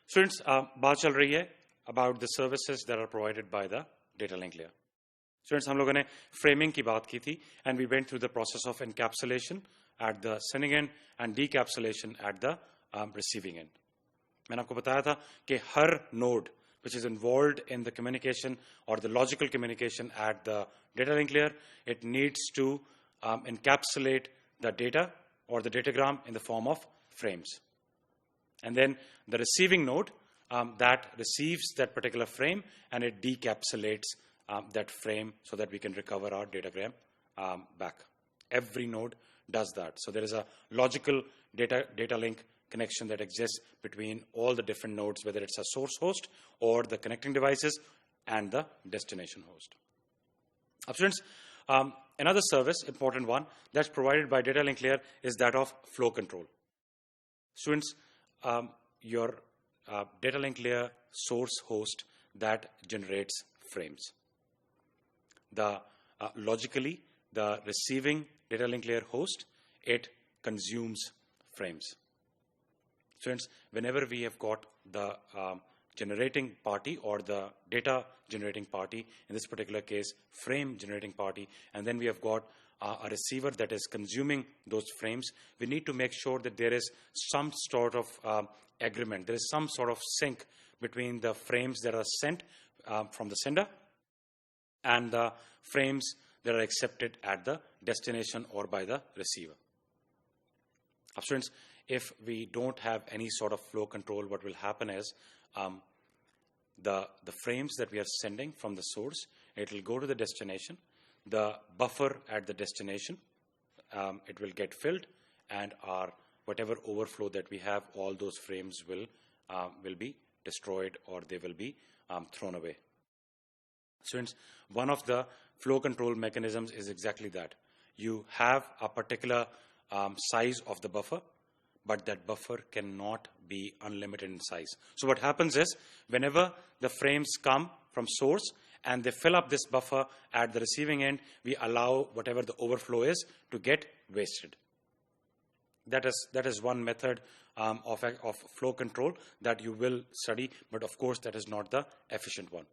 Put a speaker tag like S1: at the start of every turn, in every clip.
S1: Students, बात चल रही है about the services that are provided by the data link layer. Students, हम लोगों ने framing की बात की थी, and we went through the process of encapsulation at the sending end and decapsulation at the receiving end. मैंने आपको बताया था कि हर node which is involved in the communication or the logical communication at the data link layer, it needs to encapsulate the data or the datagram in the form of frames. And then the receiving node that receives that particular frame, and it decapsulates that frame so that we can recover our datagram back. Every node does that. So there is a logical data link connection that exists between all the different nodes, whether it's a source host or the connecting devices and the destination host. Students, another service, important one, that's provided by data link layer is that of flow control. Students, your data link layer source host that generates frames. Logically, the receiving data link layer host, it consumes frames. Students, whenever we have got the generating party or the data generating party, in this particular case, frame generating party, and then we have got a receiver that is consuming those frames, we need to make sure that there is some sort of agreement, there is some sort of sync between the frames that are sent from the sender and the frames that are accepted at the destination or by the receiver. Students, if we don't have any sort of flow control, what will happen is the frames that we are sending from the source, it will go to the destination. The buffer at the destination, it will get filled, and our whatever overflow that we have, all those frames will be destroyed or they will be thrown away. Students, one of the flow control mechanisms is exactly that. You have a particular size of the buffer, but that buffer cannot be unlimited in size. So what happens is, whenever the frames come from source and they fill up this buffer at the receiving end, we allow whatever the overflow is to get wasted. That is one method of flow control that you will study, but of course that is not the efficient one.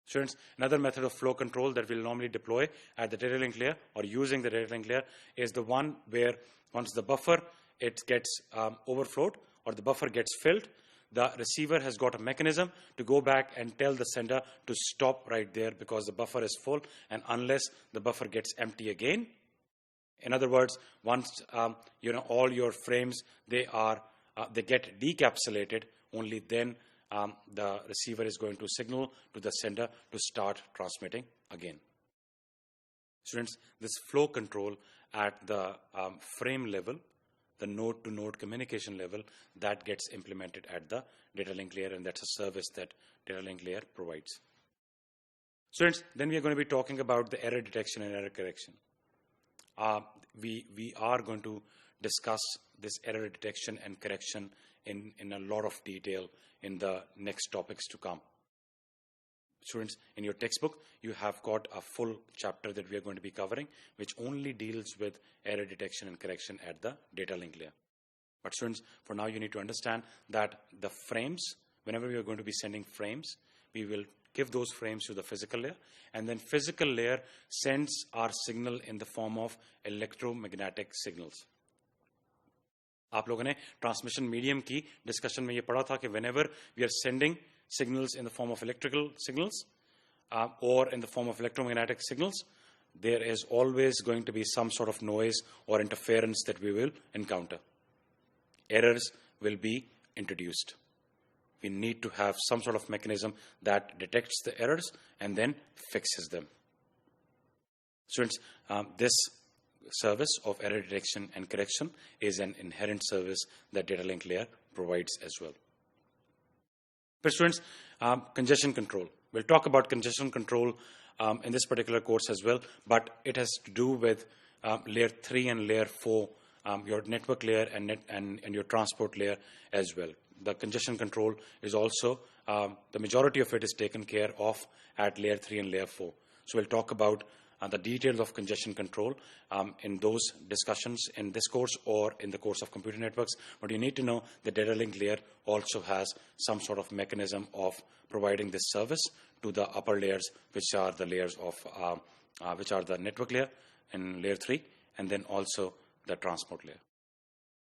S1: Students, another method of flow control that we'll normally deploy at the data link layer or using the data link layer is the one where once the buffer it gets overflowed or the buffer gets filled, the receiver has got a mechanism to go back and tell the sender to stop right there because the buffer is full, and unless the buffer gets empty again. In other words, once all your frames they get decapsulated, only then the receiver is going to signal to the sender to start transmitting again. Students, this flow control at the frame level, the node-to-node communication level, that gets implemented at the data link layer, and that's a service that data link layer provides. Students, then we are going to be talking about the error detection and error correction. We are going to discuss this error detection and correction in a lot of detail in the next topics to come. Students, in your textbook, you have got a full chapter that we are going to be covering, which only deals with error detection and correction at the data link layer. But students, for now, you need to understand that the frames, whenever we are going to be sending frames, we will give those frames to the physical layer, and then physical layer sends our signal in the form of electromagnetic signals. आप लोगों ने transmission medium की discussion में ये पढ़ा था कि whenever we are sending signals in the form of electrical signals or in the form of electromagnetic signals, there is always going to be some sort of noise or interference that we will encounter. Errors will be introduced. We need to have some sort of mechanism that detects the errors and then fixes them. Students, this service of error detection and correction is an inherent service that data link layer provides as well. But students, congestion control. We'll talk about congestion control in this particular course as well, but it has to do with layer 3 and layer 4, your network layer and your transport layer as well. The congestion control is also, the majority of it is taken care of at layer 3 and layer 4. So we'll talk about the details of congestion control in those discussions in this course or in the course of computer networks. But you need to know the data link layer also has some sort of mechanism of providing this service to the upper layers, which are the layers of which are the network layer in layer 3, and then also the transport layer.